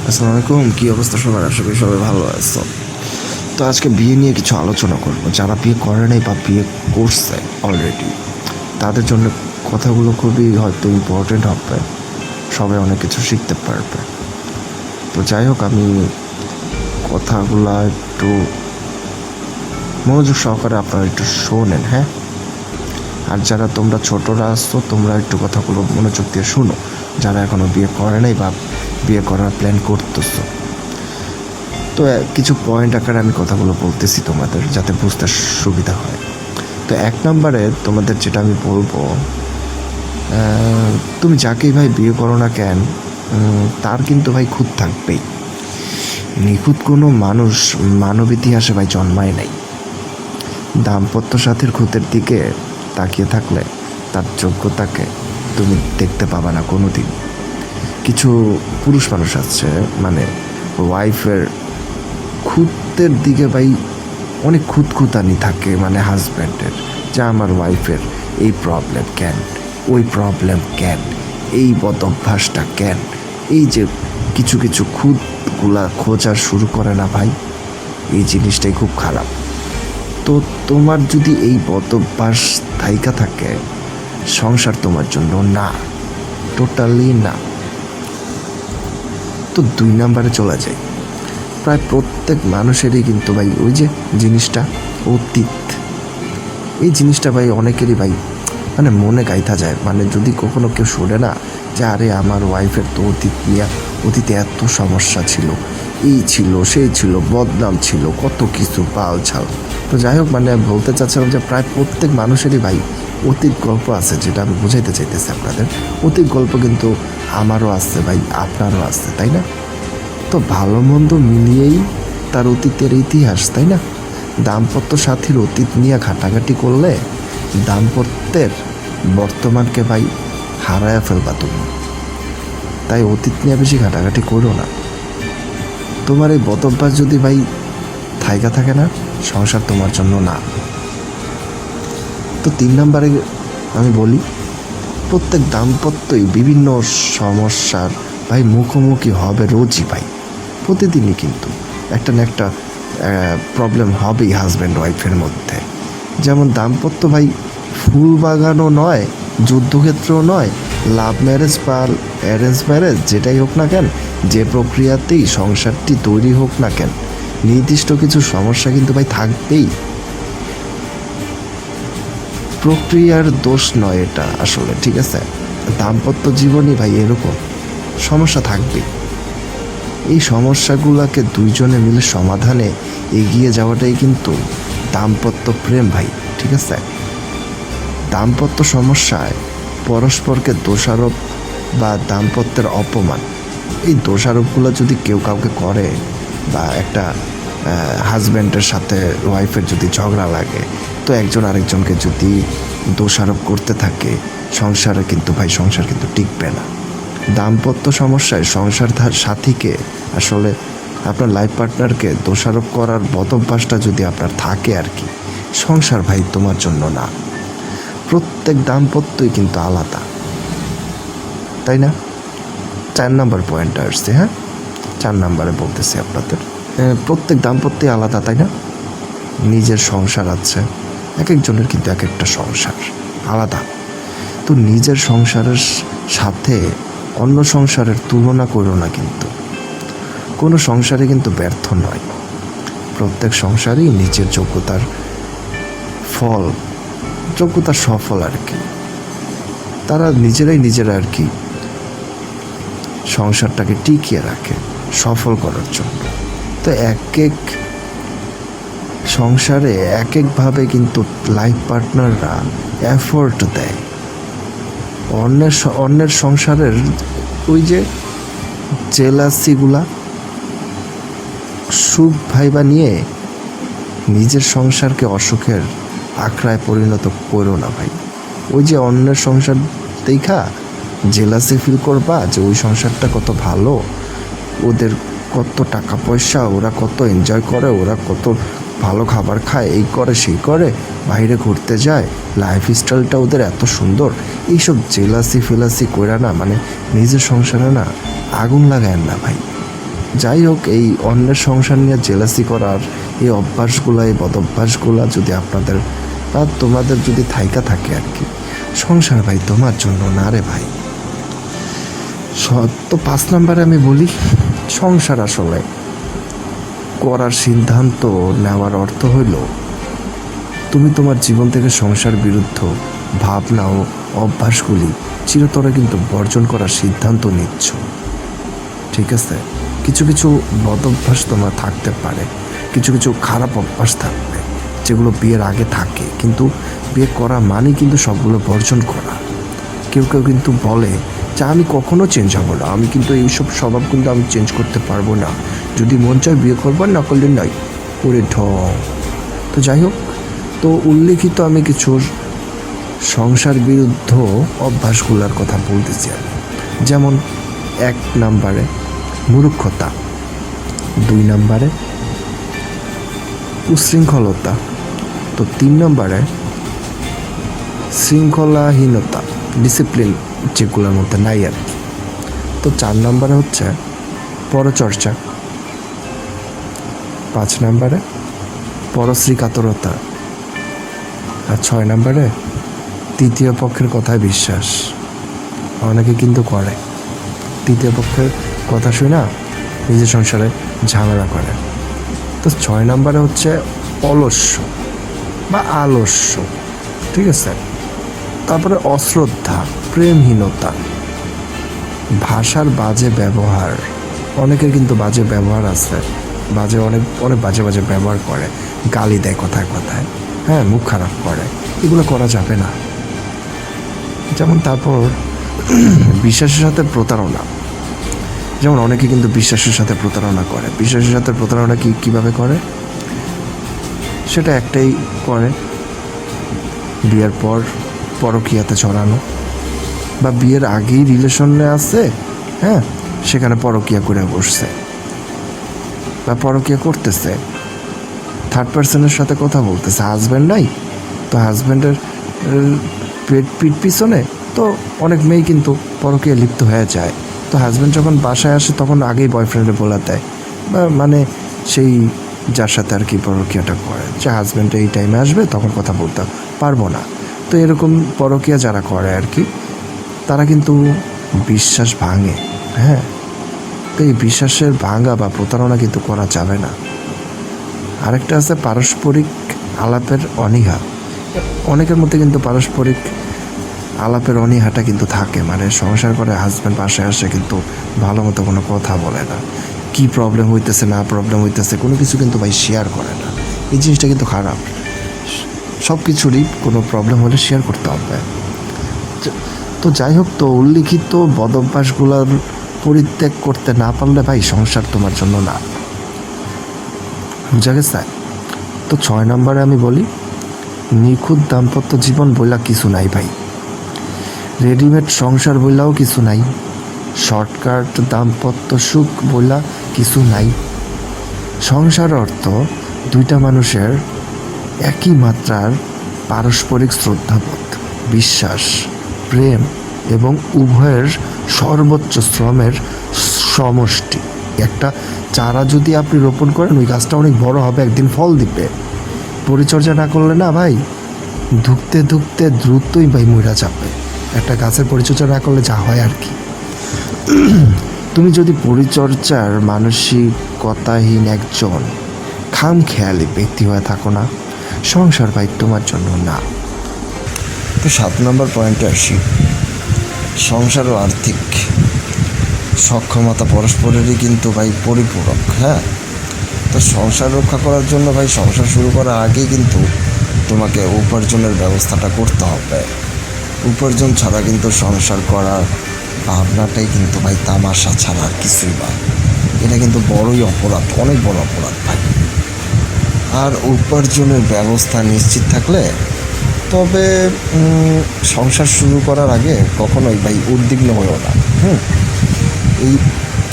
আসসালামু আলাইকুম। কী অবস্থা সবার? আশা করি সবাই ভালো আছো। তো আজকে বিয়ে নিয়ে কিছু আলোচনা করব। যারা বিয়ে করে নাই বা বিয়ে করছে অলরেডি, তাদের জন্য কথাগুলো খুবই হয়তো ইম্পর্টেন্ট হবে। সবাই অনেক কিছু শিখতে পারবে। তো যাই হোক, আমি কথাগুলো একটু মনোযোগ সহকারে আপনারা একটু শোনেন, হ্যাঁ? আর যারা তোমরা ছোটরা আসছো, তোমরা একটু কথাগুলো মনোযোগ দিয়ে শুনো, যারা এখনও বিয়ে করে নাই বা বিয়ে করার প্ল্যান করতেছো। তো কিছু পয়েন্ট আকারে আমি কথাগুলো বলতেছি তোমাদের, যাতে বুঝতে সুবিধা হয়। তো 1 নম্বরে তোমাদের যেটা আমি বলবো, তুমি যাকেই ভাই বিয়ে করো না কেন, তার কিন্তু ভাই খুঁত থাকবেই। নিখুঁত কোনো মানুষ মানব ইতিহাসে ভাই জন্মায় নাই। দাম্পত্য সাথীর খুঁতের দিকে তাকিয়ে থাকলে তার যোগ্যতাকে তুমি দেখতে পাবা না কোনো দিন। কিছু পুরুষ মানুষ আছে, মানে ওয়াইফের খুঁতের দিকে ভাই অনেক খুঁতখুঁতানি থাকে, মানে হাজব্যান্ডের, যে আমার ওয়াইফের এই প্রবলেম কেন, ওই প্রবলেম কেন, এই বদ অভ্যাসটা কেন, এই যে কিছু কিছু খুঁতগুলা খোঁজা শুরু করে না ভাই, এই জিনিসটাই খুব খারাপ। তো তোমার যদি এই বদ অভ্যাস থাইকা থাকে, সংসার তোমার জন্য না, টোটালি না। তো 2 নম্বরে চলে যায়। প্রায় প্রত্যেক মানুষেরই কিন্তু ভাই ওই যে জিনিসটা অতীত, এই জিনিসটা ভাই অনেকেরই ভাই মানে মনে গাইথা যায়। মানে যদি কখনো কেউ শোনে না যে আরে আমার ওয়াইফের তো অতীতে এত সমস্যা ছিল, এই ছিল সেই ছিল, বদনাম ছিল, কত কিছু পাল ছাল। তো যাই হোক, মানে বলতে চাচ্ছিলাম যে প্রায় প্রত্যেক মানুষেরই ভাই অতীত গল্প আছে, যেটা আমি বুঝাইতে চাইতেছি আপনাদের। অতীত গল্প কিন্তু আমারও আছে ভাই, আপনারও আছে, তাই না? তো ভালো মন্দ মিলিয়েই তার অতীতের ইতিহাস, তাই না? দাম্পত্য সাথীর অতীত নিয়ে ঘাটাঘাটি করলে দাম্পত্যের বর্তমানকে ভাই হারায়া ফেলবা তুমি। তাই অতীত নিয়ে বেশি ঘাটাঘাটি করো না। তোমার এই বদ অভ্যাস যদি ভাই থাইকা থাকে না, সংসার তোমার জন্য না। তো 3 নম্বরে আমি বলি, প্রত্যেক দাম্পত্যই বিভিন্ন সমস্যার ভাই মুখোমুখি হবে রোজই ভাই, প্রতিদিনই কিন্তু একটা না একটা প্রবলেম হবেই হাজব্যান্ড ওয়াইফের মধ্যে। যেমন দাম্পত্য ভাই ফুল বাগানও নয়, যুদ্ধক্ষেত্রও নয়, লাভ ম্যারেজ বা অ্যারেঞ্জ ম্যারেজ যেটাই হোক না কেন, যে প্রক্রিয়াতেই সংসারটি তৈরি হোক না কেন, নির্দিষ্ট কিছু সমস্যা কিন্তু ভাই থাকবেই। প্রক্রিয়ার দোষ নয় এটা আসলে, ঠিক আছে? দাম্পত্য জীবনই ভাই এরকম, সমস্যা থাকবেই। এই সমস্যাগুলোকে দুইজনে মিলে সমাধানে এগিয়ে যাওয়াটাই কিন্তু দাম্পত্য প্রেম ভাই, ঠিক আছে? দাম্পত্য সমস্যায় পরস্পরকে দোষারোপ বা দাম্পত্যের অপমান, এই দোষারোপগুলো যদি কেউ কাউকে করে, বা একটা হাজব্যান্ডের সাথে ওয়াইফের যদি ঝগড়া লাগে, তো একজন আরেকজনকে যদি দোষারোপ করতে থাকে, সংসার কিন্তু টিকবে না। দাম্পত্য সমস্যায় সংসার সাথীকে আসলে আপনার লাইফ পার্টনারকে দোষারোপ করার বদ অভ্যাসটা যদি আপনার থাকে আর কি, সংসার ভাই তোমার জন্য না। প্রত্যেক দাম্পত্যই কিন্তু আলাদা, তাই না? 4 নম্বর পয়েন্টটা আসছে, হ্যাঁ, 4 নম্বরে বলতেছি আপনাদের, প্রত্যেক দাম্পত্যই আলাদা, তাই না? নিজের সংসার আছে, এক একজনের কিন্তু এক একটা সংসার আলাদা। তো নিজের সংসারের সাথে অন্য সংসারের তুলনা করো না, কিন্তু কোনো সংসারে কিন্তু ব্যর্থ নয়। প্রত্যেক সংসারই নিজের যোগ্যতার সফল আর কি। তারা নিজেরা আর কি সংসারটাকে টিকিয়ে রাখে সফল করার জন্য। তো এক এক সংসারে এক একভাবে কিন্তু লাইফ পার্টনাররা এফোর্ট দেয়। অন্যের সংসারের ওই যে জেলাসিগুলা সুখ ভাইবা নিয়ে নিজের সংসারকে অসুখের আখড়ায় পরিণত করো না ভাই। ওই যে অন্যের সংসার দেখা জেলাসি ফিল করবা যে ওই সংসারটা কত ভালো, ওদের কত টাকা পয়সা, ওরা কত এনজয় করে, ওরা কত ভালো খাবার খায়, এই করে সেই করে, বাইরে ঘুরতে যায়, লাইফ স্টাইলটা ওদের এত সুন্দর। এইসব জেলাসি ফেলাসি কইরা না, মানে নিজের সংসারে না আগুন লাগায়েন না ভাই। যাই হোক, এই অন্যের সংসার নিয়ে জেলাসি করার এই অভ্যাসগুলো, এই বদ অভ্যাসগুলো যদি আপনাদের বা তোমাদের যদি থাইকা থাকে আর কি, সংসার ভাই তোমার জন্য না রে ভাই। তো 5 নম্বরে আমি বলি, সংসার আসলে করার সিদ্ধান্ত নেওয়ার অর্থ হইল তুমি তোমার জীবন থেকে সংসার বিরুদ্ধ ভাবনা ও অভ্যাসগুলি চিরতরে কিন্তু বর্জন করার সিদ্ধান্ত নিচ্ছ। ঠিক আছে, কিছু কিছু বদ অভ্যাস তোমার থাকতে পারে, কিছু কিছু খারাপ অভ্যাস থাকবে যেগুলো বিয়ের আগে থাকে, কিন্তু বিয়ে করা মানে কিন্তু সবগুলো বর্জন করা। কেউ কেউ কিন্তু বলে যে আমি কখনো চেঞ্জ হব না, আমি কিন্তু এইসব স্বভাব কিন্তু আমি চেঞ্জ করতে পারবো না, যদি মন চায় বিয়ে করবো, না করলে নয় করে ঢং। তো যাই হোক, তো উল্লেখিত আমি কিছু সংসার বিরুদ্ধ অভ্যাসগুলোর কথা বলতেছি আমি। যেমন 1 নম্বরে মূর্খতা, 2 নম্বরে উশৃঙ্খলতা, তো 3 নম্বরে শৃঙ্খলাহীনতা, ডিসিপ্লিন যেগুলোর মধ্যে নাই আর কি। তো 4 নম্বরে হচ্ছে পরচর্চা, 5 নম্বরে পরশ্রী কাতরতা, আর 6 নম্বরে তৃতীয় পক্ষের কথায় বিশ্বাস। অনেকে কিন্তু করে, তৃতীয় পক্ষের কথা শুনে না নিজের সংসারে ঝামেলা করে। তো 6 নম্বরে হচ্ছে অলস্য বা আলস্য, ঠিক আছে। তারপরে অশ্রদ্ধা, প্রেমহীনতা, ভাষার বাজে ব্যবহার। অনেকের কিন্তু বাজে ব্যবহার আছে, অনেক বাজে বাজে ব্যবহার করে, গালি দেয় কথায় কথায়, হ্যাঁ, মুখ খারাপ করে, এগুলো করা যাবে না। যেমন তারপর বিশ্বাসের সাথে প্রতারণা, যেমন অনেকে কিন্তু বিশ্বাসের সাথে প্রতারণা করে। বিশ্বাসের সাথে প্রতারণা কীভাবে করে সেটা একটাই করে, বিয়ের পর পরকীয়াতে ছড়ানো, বা বিয়ের আগেই রিলেশনে আছে, হ্যাঁ, সেখানে পরকীয়া করে বসছে বা পরকীয়া করতেছে, থার্ড পার্সনের সাথে কথা বলতেছে। হাজব্যান্ড নাই, তো হাজব্যান্ডের পিঠ পিছনে তো অনেক মেয়ে কিন্তু পরকীয়া লিপ্ত হয়ে যায়। তো হাজব্যান্ড যখন বাসায় আসে তখন আগেই বয়ফ্রেন্ডে বলে দেয়, বা মানে সেই যার সাথে আর কি পরকীয়াটা করে, যে হাজব্যান্ড এই টাইমে আসবে তখন কথা বলতে পারবো না। তো এরকম পরকীয়া যারা করে আর কি, তারা কিন্তু বিশ্বাস ভাঙে, হ্যাঁ। তো এই বিশ্বাসের ভাঙা বা প্রতারণা কিন্তু করা যাবে না। আরেকটা আছে পারস্পরিক আলাপের অনীহা। অনেকের মধ্যে কিন্তু পারস্পরিক আলাপের অনীহাটা কিন্তু থাকে, মানে সংসার করে হাজব্যান্ড বাসায় আসে কিন্তু ভালো মতো কোনো কথা বলে না, কি প্রবলেম হইতেছে না প্রবলেম হইতেছে কোনো কিছু কিন্তু ভাই শেয়ার করে না। এই জিনিসটা কিন্তু খারাপ। সব কিছুরই কোনো প্রবলেম হলে শেয়ার করতে হবে। তো যাই হোক, তো উল্লিখিত বদ অভ্যাসগুলোর পরিত্যাগ করতে না পারলে ভাই সংসার তোমার জন্য না। বুঝা গেছে? তো 6 নম্বরে আমি বলি, নিখুঁত দাম্পত্য জীবন বইলা কিছু নাই ভাই, রেডিমেড সংসার বইলাও কিছু নাই, শর্টকাট দাম্পত্য সুখ বইলা কিছু নাই। সংসার অর্থ দুইটা মানুষের একই মাত্রার পারস্পরিক শ্রদ্ধাবোধ, বিশ্বাস, প্রেম এবং উভয়ের সর্বোচ্চ শ্রমের সমষ্টি। একটা চারা যদি আপনি রোপণ করেন, ওই গাছটা অনেক বড় হবে, একদিন ফল দিবে। পরিচর্যা না করলে না ভাই, ধুকতে ধুকতে দ্রুতই ভাই মইরা যাবে। একটা গাছের পরিচর্যা না করলে যা হয় আর কি। তুমি যদি পরিচর্যার মানসিকতাহীন একজন খামখেয়ালি ব্যক্তি হয়ে থাকো না, সংসার ভাই তোমার জন্য না। তো 7 নম্বর পয়েন্টে আসি, সংসার ও আর্থিক সক্ষমতা পরস্পরেরই কিন্তু ভাই পরিপূরক, হ্যাঁ। তো সংসার রক্ষা করার জন্য ভাই সংসার শুরু করার আগেই কিন্তু তোমাকে উপার্জনের ব্যবস্থাটা করতে হবে। উপার্জন ছাড়া কিন্তু সংসার করার ভাবনাটাই কিন্তু ভাই তামাশা ছাড়া আর কিছুই না। এটা কিন্তু বড়ই অপরাধ, অনেক বড় অপরাধ ভাই। আর উপার্জনের ব্যবস্থা নিশ্চিত থাকলে তবে সংসার শুরু করার আগে কখনোই ভাই উদ্বিগ্ন হয়েও না।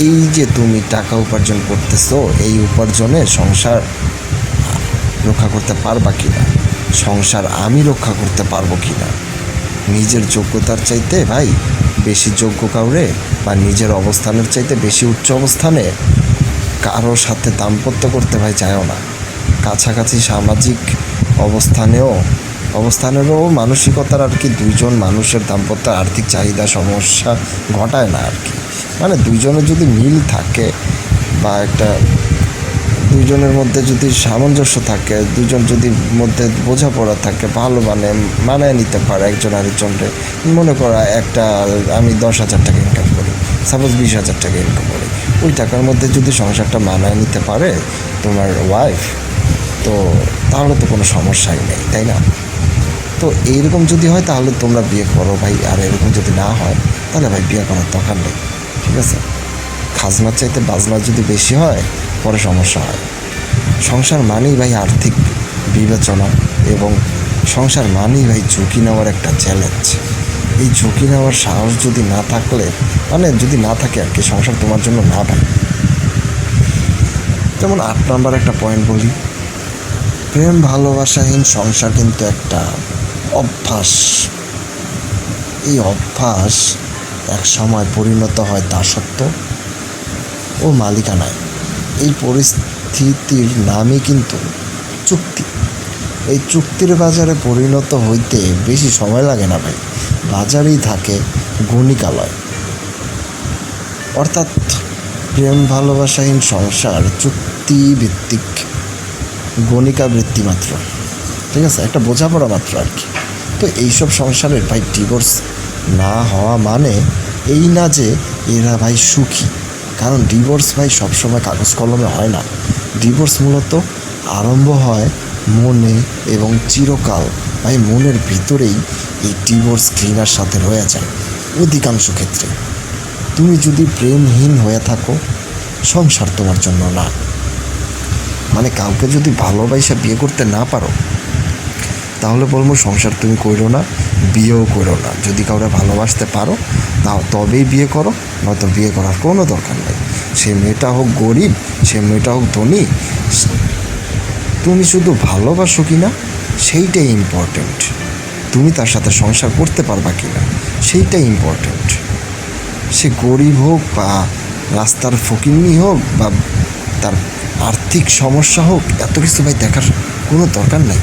এই যে তুমি টাকা উপার্জন করতেছো, এই উপার্জনে সংসার রক্ষা করতে পারবা কিনা, সংসার আমি রক্ষা করতে পারবো কিনা, নিজের যোগ্যতার চাইতে ভাই বেশি যোগ্য কাউরে বা নিজের অবস্থানের চাইতে বেশি উচ্চ অবস্থানে কারো সাথে দাম্পত্য করতে ভাই চায়ও না। কাছাকাছি সামাজিক অবস্থানেরও মানসিকতার আর কি দুইজন মানুষের দাম্পত্য আর্থিক চাহিদা সমস্যা ঘটায় না আর কি। মানে দুইজনের যদি মিল থাকে বা একটা দুইজনের মধ্যে যদি সামঞ্জস্য থাকে, দুজন যদি মধ্যে বোঝাপড়া থাকে, ভালো মানায় নিতে পারে একজন আরেকজনকে। মনে করা একটা আমি 10,000 টাকা ইনকাম করি, সাপোজ 20,000 টাকা ইনকাম করি, ওই টাকার মধ্যে যদি সংসারটা মানায় নিতে পারে তোমার ওয়াইফ, তো তাহলে তো কোনো সমস্যাই নেই, তাই না? তো এইরকম যদি হয় তাহলে তোমরা বিয়ে করো ভাই, আর এরকম যদি না হয় তাহলে ভাই বিয়ে করার দরকার নেই, ঠিক আছে? খাজনার চাইতে বাজনা যদি বেশি হয় পরে সমস্যা হয়। সংসার মানেই ভাই আর্থিক বিবেচনা, এবং সংসার মানেই ভাই ঝুঁকি নেওয়ার একটা চ্যালেঞ্জ। এই ঝুঁকি নেওয়ার সাহস যদি না থাকলে, মানে যদি না থাকে আর কি, সংসার তোমার জন্য না ভাই। যেমন 8 নাম্বার একটা পয়েন্ট বলি, প্রেম ভালোবাসাহীন সংসার কিন্তু একটা অভ্যাস। এই অভ্যাস এক সময় পরিণত হয় দাসত্ব ও মালিকানায়। এই পরিস্থিতির নামই কিন্তু চুক্তি। এই চুক্তির বাজারে পরিণত হইতে বেশি সময় লাগে না ভাই, বাজারেই থাকে গণিকালয়। অর্থাৎ প্রেম ভালোবাসাহীন সংসার চুক্তিভিত্তিক গণিকা বৃত্তি মাত্র, ঠিক আছে, একটা বোঝাপড়া মাত্র আর কি। তো এইসব সংসারের ভাই ডিভোর্স না হওয়া মানে এই না যে এরা ভাই সুখী, কারণ ডিভোর্স ভাই সবসময় কাগজ কলমে হয় না। ডিভোর্স মূলত আরম্ভ হয় মনে, এবং চিরকাল ভাই মনের ভিতরেই এই ডিভোর্স ঘৃণার সাথে রয়ে যায় অধিকাংশ ক্ষেত্রে। তুমি যদি প্রেমহীন হয়ে থাকো, সংসার তোমার জন্য না। মানে কাউকে যদি ভালোবাসা বিয়ে করতে না পারো, তাহলে বলবো সংসার তুমি করো না, বিয়েও করো না। যদি কাউকে ভালোবাসতে পারো তাও তবেই বিয়ে করো, নয়তো বিয়ে করার কোনো দরকার নেই। সে মেয়েটা হোক গরিব, সে মেয়েটা হোক ধনী, তুমি শুধু ভালোবাসো কি না সেইটাই ইম্পর্টেন্ট। তুমি তার সাথে সংসার করতে পারবা কি না সেইটাই ইম্পর্টেন্ট। সে গরিব হোক বা রাস্তার ফকিন্নি হোক বা তার আর্থিক সমস্যা হোক, এত কিছু ভাই দেখার কোনো দরকার নেই,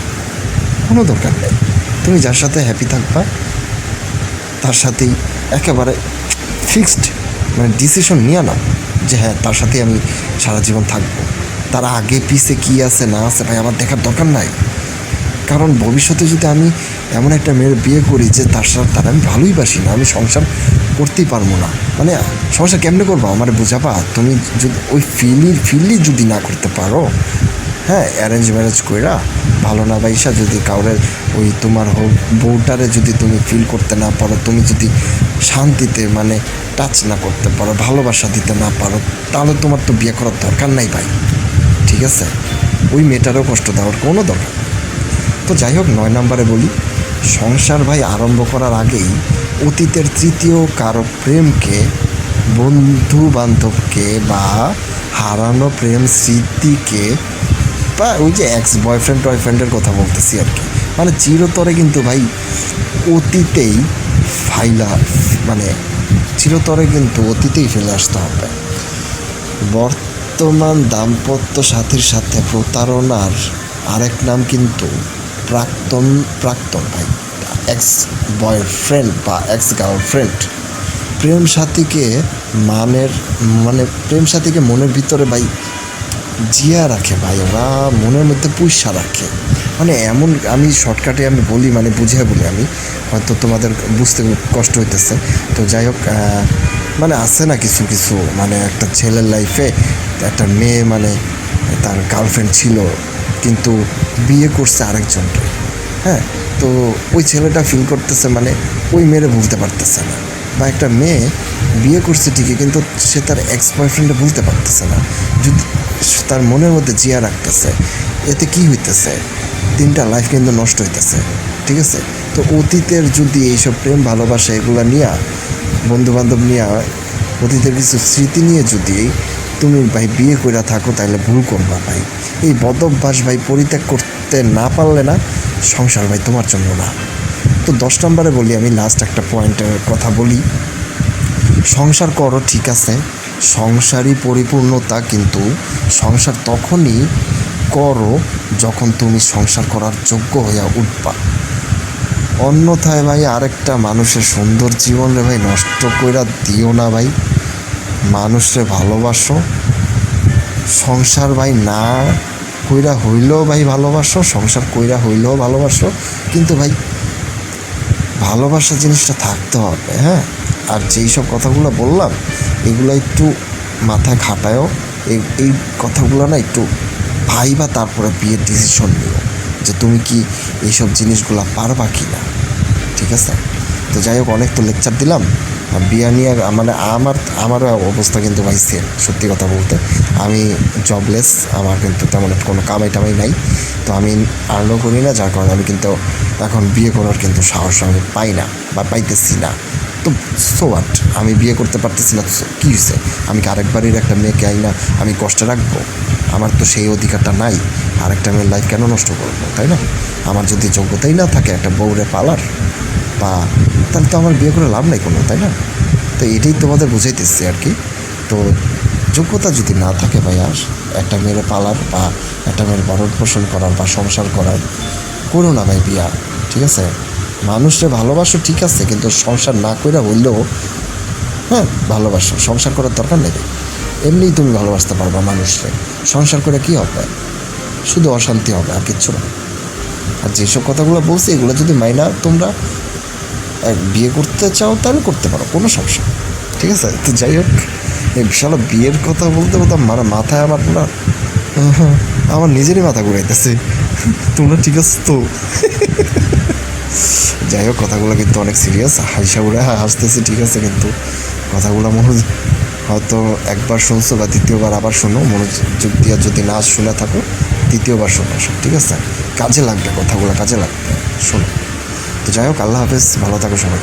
কোনো দরকার নেই। তুমি যার সাথে হ্যাপি থাকবা তার সাথেই একেবারে ফিক্সড মানে ডিসিশন নিয়ে নাও যে হ্যাঁ তার সাথে আমি সারা জীবন থাকবো। তার আগে পিছে কী আছে না আছে ভাই আমার দেখার দরকার নাই। কারণ ভবিষ্যতে যদি আমি এমন একটা মেয়ের বিয়ে করি যে তার আমি ভালোই বাসি না, আমি সংসার করতেই পারবো না, মানে সংসার কেমনে করবো আমার বুঝাবা? তুমি যদি ওই ফিলি যদি না করতে পারো, হ্যাঁ অ্যারেঞ্জ ম্যারেজ কইরা ভালো না বাইসা যদি কাউরের ওই তোমার হোক বউটারে যদি তুমি ফিল করতে না পারো, তুমি যদি শান্তিতে মানে টাচ না করতে পারো, ভালোবাসা দিতে না পারো, তাহলে তোমার তো বিয়ে করার দরকার নাই ভাই, ঠিক আছে? ওই মেয়েটারও কষ্ট দেওয়ার কোনো দরকার। তো যাই হোক 9 নম্বরে বলি, সংসার ভাই আরম্ভ করার আগেই অতীতের তৃতীয় কারো প্রেমকে, বন্ধু বান্ধবকে বা হারানো প্রেম স্মৃতিকে, বা ওই যে এক্স বয়ফ্রেন্ডের কথা বলতেছি আর কি, মানে চিরতরে কিন্তু ভাই অতীতেই মানে চিরতরে কিন্তু অতীতেই ফেলে আসতে হবে। বর্তমান দাম্পত্য সাথীর সাথে প্রতারণার আরেক নাম কিন্তু প্রাক্তন ভাই, এক্স বয়ফ্রেন্ড বা এক্স গার্লফ্রেন্ড। প্রেম সাথীকে প্রেম সাথীকে মনের ভিতরে ভাই জিয়া রাখে ভাই, ওরা মনের মধ্যে পুষা রাখে। মানে এমন, আমি শর্টকাটে আমি বলি, মানে বুঝিয়ে বলি, আমি হয়তো তোমাদের বুঝতে কষ্ট হইতেছে। তো যাই হোক, মানে আছে না কিছু কিছু, মানে একটা ছেলের লাইফে একটা মেয়ে মানে তার গার্লফ্রেন্ড ছিল কিন্তু বিয়ে করছে আরেকজনকে, হ্যাঁ, তো ওই ছেলেটা ফিল করতেছে মানে ওই মেয়েরে ভুলতে পারতেছে না। বা একটা মেয়ে বিয়ে করছে ঠিকই কিন্তু সে তার এক্স বয়ফ্রেন্ডে ভুলতে পারতেছে না, যদি তার মনের মধ্যে জিয়া রাখতেছে। এতে কি হইতেছে, 3টা লাইফ কিন্তু নষ্ট হইতেছে, ঠিক আছে? তো অতীতের যদি এইসব প্রেম ভালোবাসা এগুলো নিয়ে, বন্ধুবান্ধব নিয়ে, অতীতের কিছু স্মৃতি নিয়ে যদি তুমি ভাই বিয়ে করে থাকো, তাহলে ভুল করবা ভাই। এই বদ অভ্যাস ভাই পরিত্যাগ করতে না পারলে না, সংসার ভাই তোমার জন্য না। তো 10 নম্বরে বলি, আমি লাস্ট একটা পয়েন্টের কথা বলি, সংসার করো ঠিক আছে, সংসারই পরিপূর্ণতা, কিন্তু সংসার তখনই করো যখন তুমি সংসার করার যোগ্য হইয়া উঠবা। অন্যথায় ভাই আরেকটা মানুষের সুন্দর জীবন রে ভাই নষ্ট কইরা দিও না ভাই। মানুষরে ভালোবাসো, সংসার ভাই না কইরা হইলেও ভাই ভালোবাসো, সংসার কইরা হইলেও ভালোবাসো, কিন্তু ভাই ভালোবাসা জিনিসটা থাকতে হবে, হ্যাঁ। আর যেই সব কথাগুলো বললাম এগুলো একটু মাথায় খাটায়ও, এই কথাগুলো না একটু ভাইবা তারপরে বিয়ের ডিসিশন নিও যে তুমি কি এইসব জিনিসগুলো পারবা কি না, ঠিক আছে? তো যাই হোক, অনেক তো লেকচার দিলাম বিয়া নিয়ে। মানে আমার অবস্থা কিন্তু ভাই সেম, সত্যি কথা বলতে আমি জবলেস, আমার কিন্তু তেমন কোনো কামাই টামাই নাই, তো আমি আর্নও করি না, যার কারণে আমি কিন্তু এখন বিয়ে করার কিন্তু সাহস আমি পাই না বা পাইতেছি না। তো সো হোয়াট, আমি বিয়ে করতে পারতেছি না, কী হয়েছে? আমি কি আরেক বাড়ির একটা মেয়েকে আই না আমি কষ্টে রাখবো? আমার তো সেই অধিকারটা নাই। আরেকটা মেয়ের লাইফ কেন নষ্ট করবো, তাই না? আমার যদি যোগ্যতাই না থাকে একটা বউরে পালার, বা তাহলে তো আমার বিয়ে করে লাভ নাই কোনো, তাই না? তো এটাই তোমাদের বুঝাইতেছি আর কি। তো যোগ্যতা যদি না থাকে ভাইয়া একটা মেয়ের পালার বা একটা মেয়ের ভরণ পোষণ করার বা সংসার করার, করো না ভাই বিয়া, ঠিক আছে? মানুষকে ভালোবাসো ঠিক আছে, কিন্তু সংসার না কইরা হইলেও হ্যাঁ ভালোবাসো, সংসার করার দরকার নেই। এমনিই তুমি ভালোবাসতে পারবা মানুষকে, সংসার করে কী হবে? শুধু অশান্তি হবে আর কিচ্ছু না। আর যেসব কথাগুলো বলছি এগুলো যদি মাইনা তোমরা বিয়ে করতে চাও তাহলে করতে পারো, কোনো সমস্যা, ঠিক আছে? তো যাই হোক, এই বিশাল বিয়ের কথা বলতে বলতে মানে মাথায় আমার পুরো আমার নিজেরই মাথা ঘুরাইতেছে। তোমরা ঠিক আছে তো? যাই হোক, কথাগুলো কিন্তু অনেক সিরিয়াস, হাইসা উড়ে হাসতেছি, ঠিক আছে, কিন্তু কথাগুলো হয়তো একবার শুনছো বা দ্বিতীয়বার আবার শোনো, মনোযোগ দিয়ে যদি না শুনে থাকো দ্বিতীয়বার শোনো, ঠিক আছে? কাজে লাগবে কথাগুলো, কাজে লাগবে, শোনো। তো যাই হোক, আল্লাহ হাফেজ, ভালো থাকো সবাই।